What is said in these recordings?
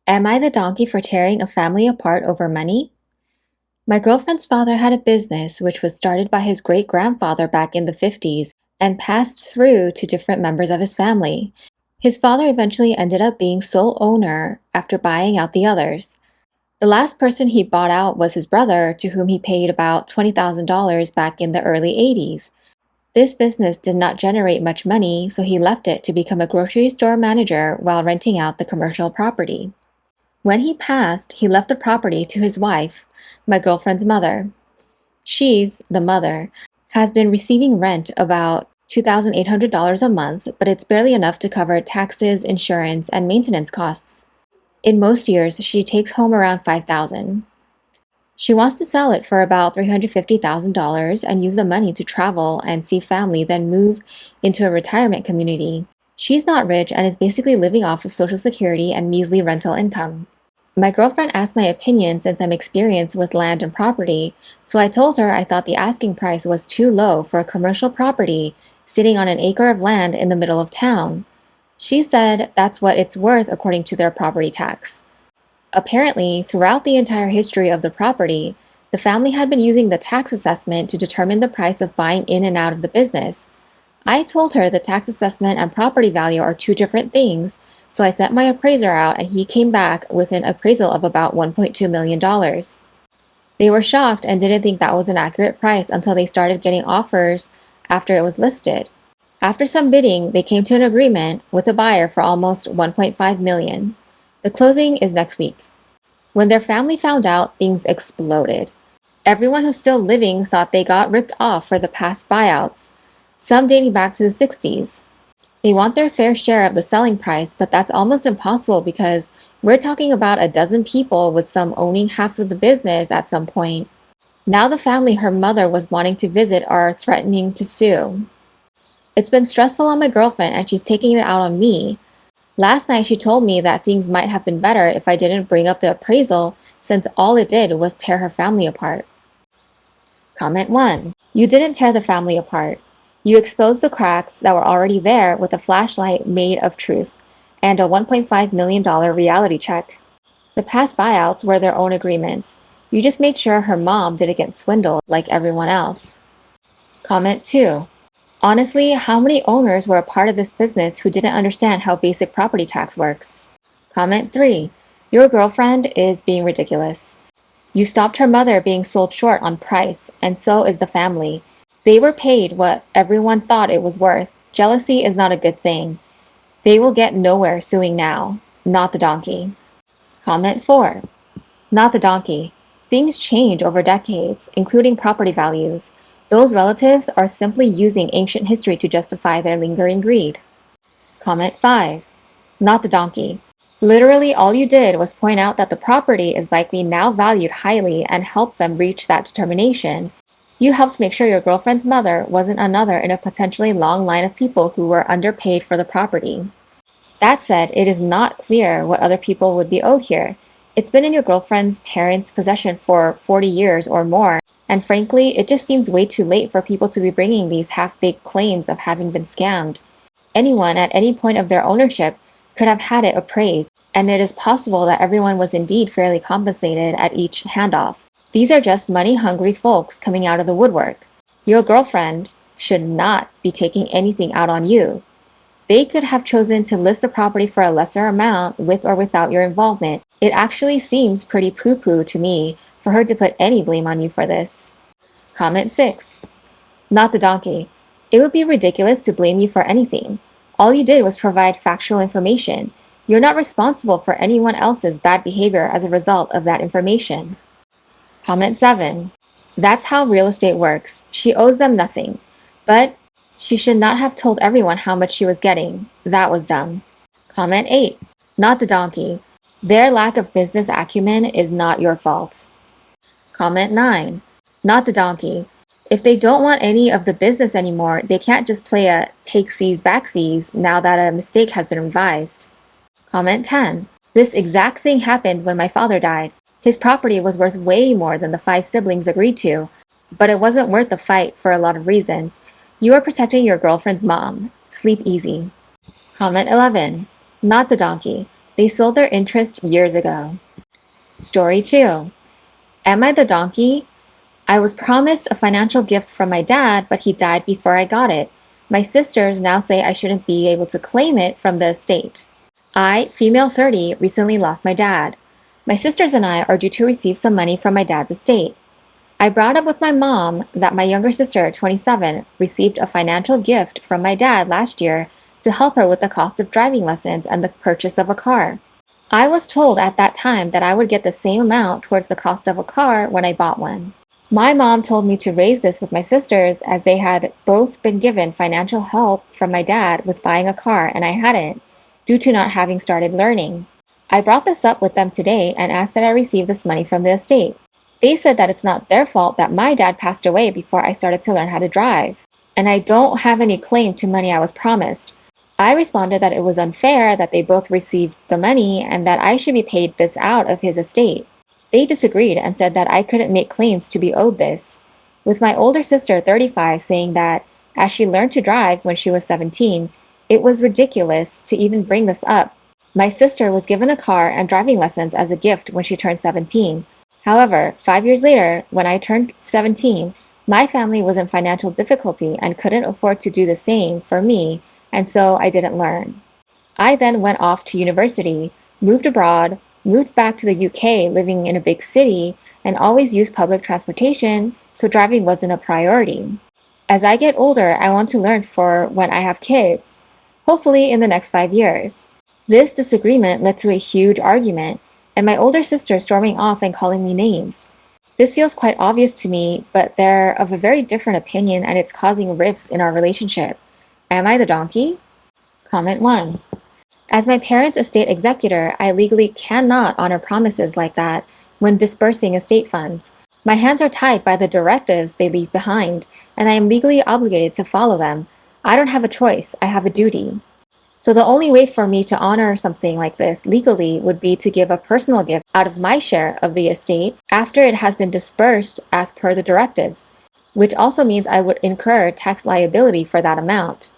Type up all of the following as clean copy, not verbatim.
Am I the donkey for tearing a family apart over money? My girlfriend's father had a business which was started by his great grandfather back in the 50s and passed through to different members of his family. His father eventually ended up being sole owner after buying out the others. The last person he bought out was his brother, to whom he paid about $20,000 back in the early 80s. This business did not generate much money, so he left it to become a grocery store manager while renting out the commercial property. When he passed, he left the property to his wife, my girlfriend's mother. She's, the mother, has been receiving rent about $2,800 a month, but it's barely enough to cover taxes, insurance, and maintenance costs. In most years, she takes home around $5,000. She wants to sell it for about $350,000 and use the money to travel and see family, then move into a retirement community. She's not rich and is basically living off of Social Security and measly rental income. My girlfriend asked my opinion since I'm experienced with land and property, so I told her I thought the asking price was too low for a commercial property sitting on an acre of land in the middle of town. She said that's what it's worth according to their property tax. Apparently, throughout the entire history of the property, the family had been using the tax assessment to determine the price of buying in and out of the business. I told her the tax assessment and property value are two different things, so I sent my appraiser out and he came back with an appraisal of about $1.2 million. They were shocked and didn't think that was an accurate price until they started getting offers after it was listed. After some bidding, they came to an agreement with the buyer for almost $1.5 million. The closing is next week. When their family found out, things exploded. Everyone who's still living thought they got ripped off for the past buyouts, some dating back to the 60s. They want their fair share of the selling price, but that's almost impossible because we're talking about a dozen people with some owning half of the business at some point. Now the family her mother was wanting to visit are threatening to sue. It's been stressful on my girlfriend and she's taking it out on me. Last night she told me that things might have been better if I didn't bring up the appraisal since all it did was tear her family apart. Comment 1. You didn't tear the family apart. You exposed the cracks that were already there with a flashlight made of truth and a $1.5 million reality check. The past buyouts were their own agreements. You just made sure her mom didn't get swindled like everyone else. Comment 2. Honestly, how many owners were a part of this business who didn't understand how basic property tax works? Comment 3. Your girlfriend is being ridiculous. You stopped her mother being sold short on price, and so is the family. They were paid what everyone thought it was worth. Jealousy is not a good thing. They will get nowhere suing now. Not the donkey. Comment 4. Not the donkey. Things change over decades, including property values. Those relatives are simply using ancient history to justify their lingering greed. Comment 5. Not the donkey. Literally all you did was point out that the property is likely now valued highly and help them reach that determination. You helped make sure your girlfriend's mother wasn't another in a potentially long line of people who were underpaid for the property. That said, it is not clear what other people would be owed here. It's been in your girlfriend's parents' possession for 40 years or more, and frankly, it just seems way too late for people to be bringing these half-baked claims of having been scammed. Anyone at any point of their ownership could have had it appraised, and it is possible that everyone was indeed fairly compensated at each handoff. These are just money-hungry folks coming out of the woodwork. Your girlfriend should not be taking anything out on you. They could have chosen to list the property for a lesser amount with or without your involvement. It actually seems pretty poo-poo to me for her to put any blame on you for this. Comment 6. Not the donkey. It would be ridiculous to blame you for anything. All you did was provide factual information. You're not responsible for anyone else's bad behavior as a result of that information. Comment 7. That's how real estate works. She owes them nothing. But she should not have told everyone how much she was getting. That was dumb. Comment 8. Not the donkey. Their lack of business acumen is not your fault. Comment 9. Not the donkey. If they don't want any of the business anymore, they can't just play a take-sees back-sees now that a mistake has been revised. Comment 10. This exact thing happened when my father died. His property was worth way more than the 5 siblings agreed to, but it wasn't worth the fight for a lot of reasons. You are protecting your girlfriend's mom. Sleep easy. Comment 11. Not the donkey. They sold their interest years ago. Story 2. Am I the donkey? I was promised a financial gift from my dad, but he died before I got it. My sisters now say I shouldn't be able to claim it from the estate. I, female 30, recently lost my dad. My sisters and I are due to receive some money from my dad's estate. I brought up with my mom that my younger sister, 27, received a financial gift from my dad last year to help her with the cost of driving lessons and the purchase of a car. I was told at that time that I would get the same amount towards the cost of a car when I bought one. My mom told me to raise this with my sisters as they had both been given financial help from my dad with buying a car and I hadn't, due to not having started learning. I brought this up with them today and asked that I receive this money from the estate. They said that it's not their fault that my dad passed away before I started to learn how to drive, and I don't have any claim to money I was promised. I responded that it was unfair that they both received the money and that I should be paid this out of his estate. They disagreed and said that I couldn't make claims to be owed this, with my older sister, 35, saying that as she learned to drive when she was 17, it was ridiculous to even bring this up. My sister was given a car and driving lessons as a gift when she turned 17. However, 5 years later, when I turned 17, my family was in financial difficulty and couldn't afford to do the same for me, and so I didn't learn. I then went off to university, moved abroad, moved back to the UK living in a big city, and always used public transportation, so driving wasn't a priority. As I get older, I want to learn for when I have kids, hopefully in the next 5 years. This disagreement led to a huge argument, and my older sister storming off and calling me names. This feels quite obvious to me, but they're of a very different opinion and it's causing rifts in our relationship. Am I the donkey? Comment 1. As my parents' estate executor, I legally cannot honor promises like that when disbursing estate funds. My hands are tied by the directives they leave behind, and I am legally obligated to follow them. I don't have a choice, I have a duty. So the only way for me to honor something like this legally would be to give a personal gift out of my share of the estate after it has been disbursed as per the directives, which also means I would incur tax liability for that amount.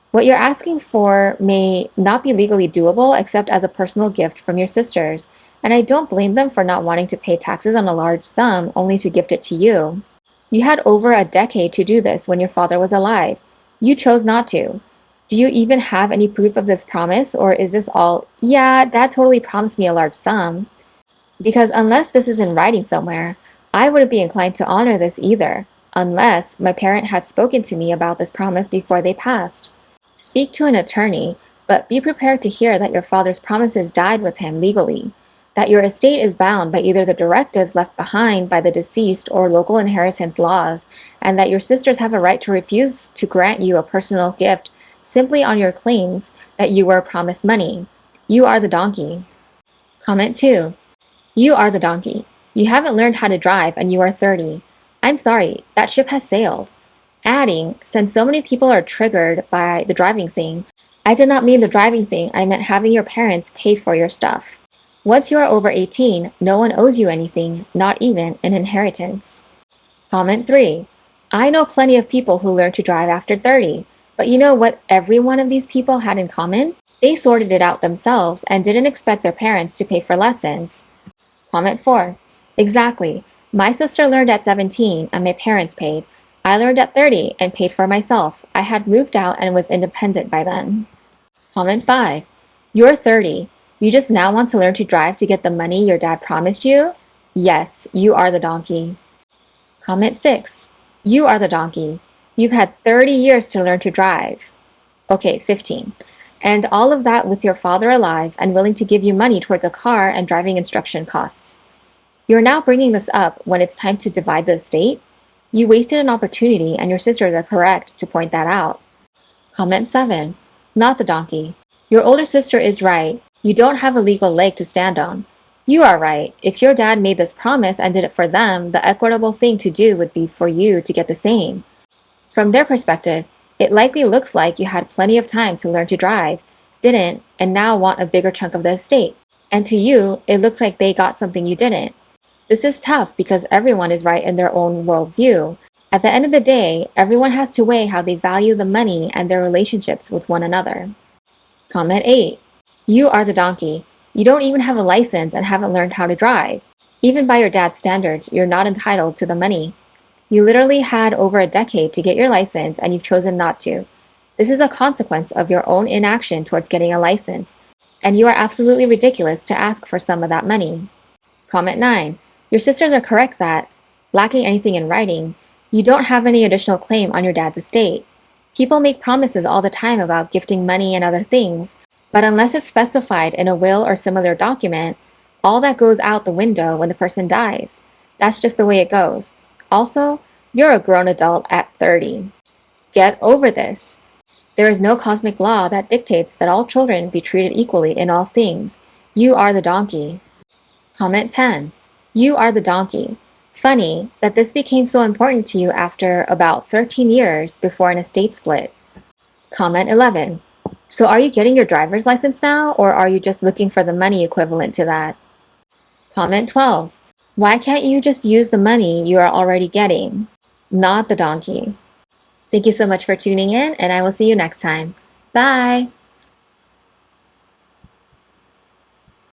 What you're asking for may not be legally doable except as a personal gift from your sisters, and I don't blame them for not wanting to pay taxes on a large sum only to gift it to you. You had over a decade to do this when your father was alive. You chose not to. Do you even have any proof of this promise, or is this all, yeah, Dad totally promised me a large sum? Because unless this is in writing somewhere, I wouldn't be inclined to honor this either, unless my parent had spoken to me about this promise before they passed. Speak to an attorney, but be prepared to hear that your father's promises died with him legally, that your estate is bound by either the directives left behind by the deceased or local inheritance laws, and that your sisters have a right to refuse to grant you a personal gift simply on your claims that you were promised money. You are the donkey. Comment 2. You are the donkey. You haven't learned how to drive and you are 30. I'm sorry, that ship has sailed. Adding, since so many people are triggered by the driving thing, I did not mean the driving thing, I meant having your parents pay for your stuff. Once you are over 18, no one owes you anything, not even an inheritance. Comment 3. I know plenty of people who learn to drive after 30. But you know what every one of these people had in common? They sorted it out themselves and didn't expect their parents to pay for lessons. Comment 4. Exactly. My sister learned at 17 and my parents paid. I learned at 30 and paid for myself. I had moved out and was independent by then. Comment 5. You're 30. You just now want to learn to drive to get the money your dad promised you? Yes, you are the donkey. Comment 6. You are the donkey. You've had 30 years to learn to drive. Okay, 15. And all of that with your father alive and willing to give you money toward the car and driving instruction costs. You're now bringing this up when it's time to divide the estate? You wasted an opportunity and your sisters are correct to point that out. Comment 7. Not the donkey. Your older sister is right. You don't have a legal leg to stand on. You are right. If your dad made this promise and did it for them, the equitable thing to do would be for you to get the same. From their perspective, it likely looks like you had plenty of time to learn to drive, didn't, and now want a bigger chunk of the estate. And to you, it looks like they got something you didn't. This is tough because everyone is right in their own worldview. At the end of the day, everyone has to weigh how they value the money and their relationships with one another. Comment 8. You are the donkey. You don't even have a license and haven't learned how to drive. Even by your dad's standards, you're not entitled to the money. You literally had over a decade to get your license and you've chosen not to. This is a consequence of your own inaction towards getting a license, and you are absolutely ridiculous to ask for some of that money. Comment 9. Your sisters are correct that, lacking anything in writing, you don't have any additional claim on your dad's estate. People make promises all the time about gifting money and other things, but unless it's specified in a will or similar document, all that goes out the window when the person dies. That's just the way it goes. Also, you're a grown adult at 30. Get over this. There is no cosmic law that dictates that all children be treated equally in all things. You are the donkey. Comment 10. You are the donkey. Funny that this became so important to you after about 13 years before an estate split. Comment 11. So are you getting your driver's license now, or are you just looking for the money equivalent to that? Comment 12. Why can't you just use the money you are already getting, not the donkey? Thank you so much for tuning in, and I will see you next time. Bye!